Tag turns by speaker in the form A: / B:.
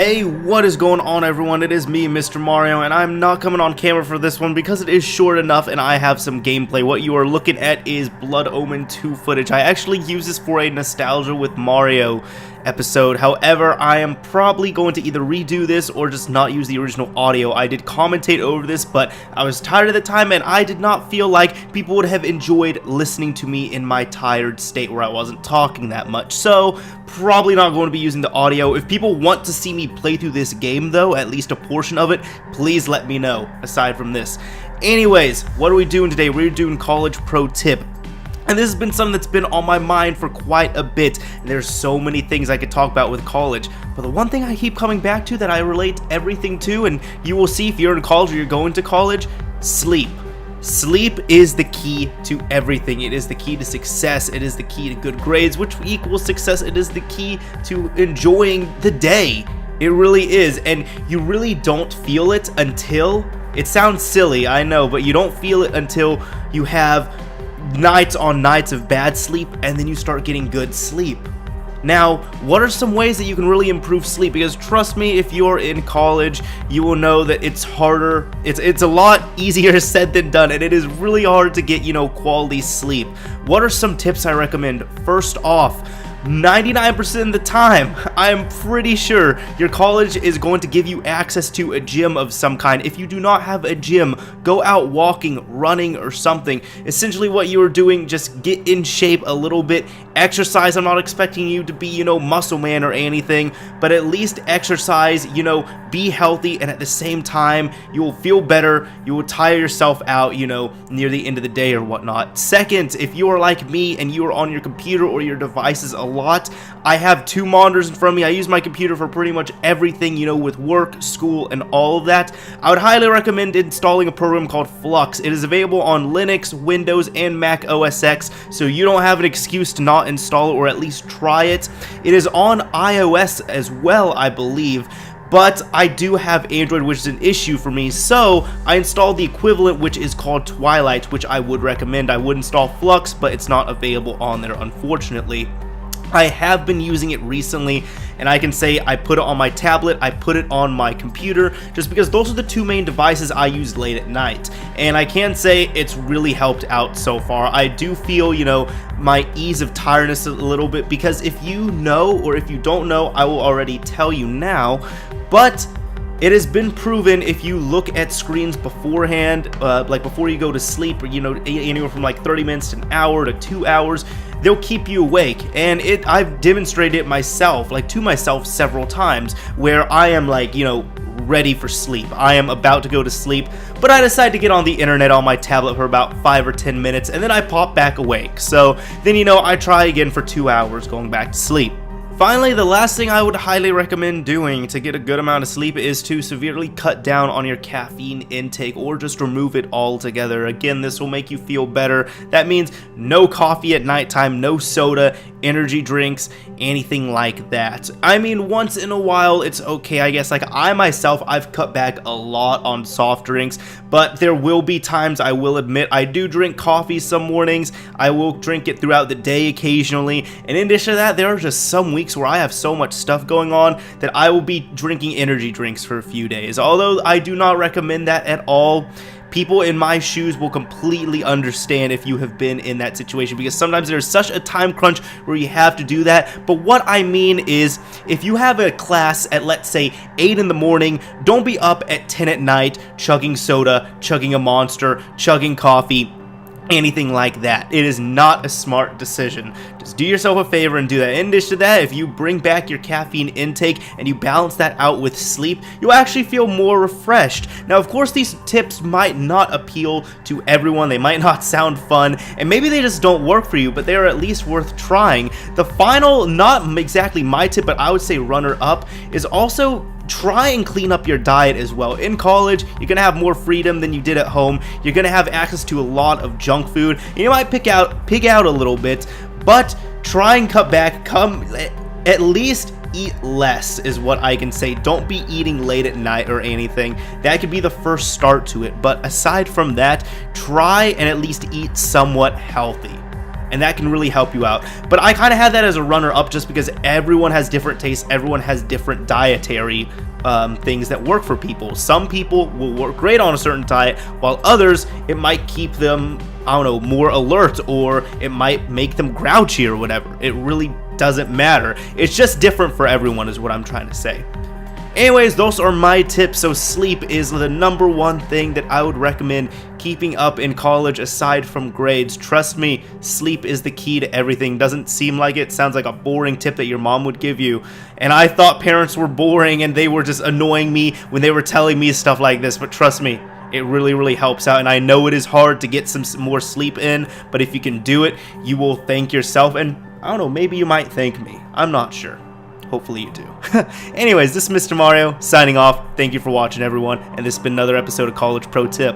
A: Hey, what is going on everyone? It is me, Mr. Mario, and I'm not coming on camera for this one because it is short enough and I have some gameplay. What you are looking at is Blood Omen 2 footage. I actually use this for a Nostalgia with Mario episode. However, I am probably going to either redo this or just not use the original audio. I did commentate over this, but I was tired at the time and I did not feel like people would have enjoyed listening to me in my tired state where I wasn't talking that much. So, probably not going to be using the audio. If people want to see me play through this game though, at least a portion of it, please let me know, aside from this. Anyways, what are we doing today? We're doing College Pro Tip. And this has been something that's been on my mind for quite a bit. There's so many things I could talk about with college, but the one thing I keep coming back to that I relate everything to, and you will see if you're in college or you're going to college, sleep. Sleep is the key to everything. It is the key to success. It is the key to good grades, which equals success. It is the key to enjoying the day. It really is, and you really don't feel it until, it sounds silly, I know, but you don't feel it until you have nights on nights of bad sleep and then you start getting good sleep. Now, what are some ways that you can really improve sleep? Because trust me, if you're in college, you will know that it's harder. It's a lot easier said than done, and it is really hard to get, quality sleep. What are some tips I recommend? First off, 99% of the time, I'm pretty sure your college is going to give you access to a gym of some kind. If you do not have a gym, go out walking, running, or something. Essentially what you are doing, just get in shape a little bit, exercise. I'm not expecting you to be, muscle man or anything, but at least exercise, be healthy, and at the same time, you will feel better. You will tire yourself out, near the end of the day or whatnot. Second, if you are like me and you are on your computer or your devices a lot, I have two monitors in front of me. I use my computer for pretty much everything, with work, school, and all of that. I would highly recommend installing a program called f.lux. It is available on Linux, Windows, and Mac OS X, so you don't have an excuse to not install it or at least try it. It is on iOS as well, I believe, but I do have Android, which is an issue for me, so I installed the equivalent, which is called Twilight, which I would recommend. I would install f.lux, but it's not available on there, unfortunately. I have been using it recently, and I can say I put it on my tablet, I put it on my computer, just because those are the two main devices I use late at night, and I can say it's really helped out so far. I do feel, my ease of tiredness a little bit, because if you know, or if you don't know, I will already tell you now, but it has been proven if you look at screens beforehand, like before you go to sleep, or anywhere from like 30 minutes to an hour to 2 hours, they'll keep you awake. And I've demonstrated it myself, to myself several times, where I am ready for sleep. I am about to go to sleep, but I decide to get on the internet on my tablet for about 5 or 10 minutes, and then I pop back awake. So then, I try again for 2 hours going back to sleep. Finally, the last thing I would highly recommend doing to get a good amount of sleep is to severely cut down on your caffeine intake or just remove it altogether. Again, this will make you feel better. That means no coffee at nighttime, no soda, energy drinks, anything like that. I mean, once in a while, it's okay, I guess. I myself, I've cut back a lot on soft drinks, but there will be times, I will admit, I do drink coffee some mornings. I will drink it throughout the day occasionally, and in addition to that, there are just some weeks where I have so much stuff going on that I will be drinking energy drinks for a few days. Although I do not recommend that at all. People in my shoes will completely understand if you have been in that situation, because sometimes there's such a time crunch where you have to do that. But what I mean is, if you have a class at, let's say, 8 in the morning, don't be up at 10 at night chugging soda, chugging a Monster, chugging coffee, anything like that. It is not a smart decision. Just do yourself a favor and do that. In addition to that, if you bring back your caffeine intake and you balance that out with sleep, you'll actually feel more refreshed. Now, of course, these tips might not appeal to everyone. They might not sound fun, and maybe they just don't work for you, but they are at least worth trying. The final, not exactly my tip, but I would say runner-up, is also try and clean up your diet as well. In college, you're gonna have more freedom than you did at home. You're gonna have access to a lot of junk food. You might pig out a little bit, but try and cut back. At least eat less is what I can say. Don't be eating late at night or anything. That could be the first start to it. But aside from that, try and at least eat somewhat healthy. and that can really help you out. But I kind of had that as a runner-up just because everyone has different tastes, everyone has different dietary things that work for people. Some people will work great on a certain diet, while others, it might keep them, I don't know, more alert, or it might make them grouchy or whatever. It really doesn't matter. It's just different for everyone is what I'm trying to say. Anyways, those are my tips. So sleep is the #1 thing that I would recommend keeping up in college aside from grades. Trust me, sleep is the key to everything. Doesn't seem like it. Sounds like a boring tip that your mom would give you. And I thought parents were boring and they were just annoying me when they were telling me stuff like this. But trust me, it really helps out. And I know it is hard to get some more sleep in, but if you can do it, you will thank yourself. And I don't know, maybe you might thank me. I'm not sure. Hopefully you do. Anyways, this is Mr. Mario signing off. Thank you for watching, everyone, and this has been another episode of College Pro Tip.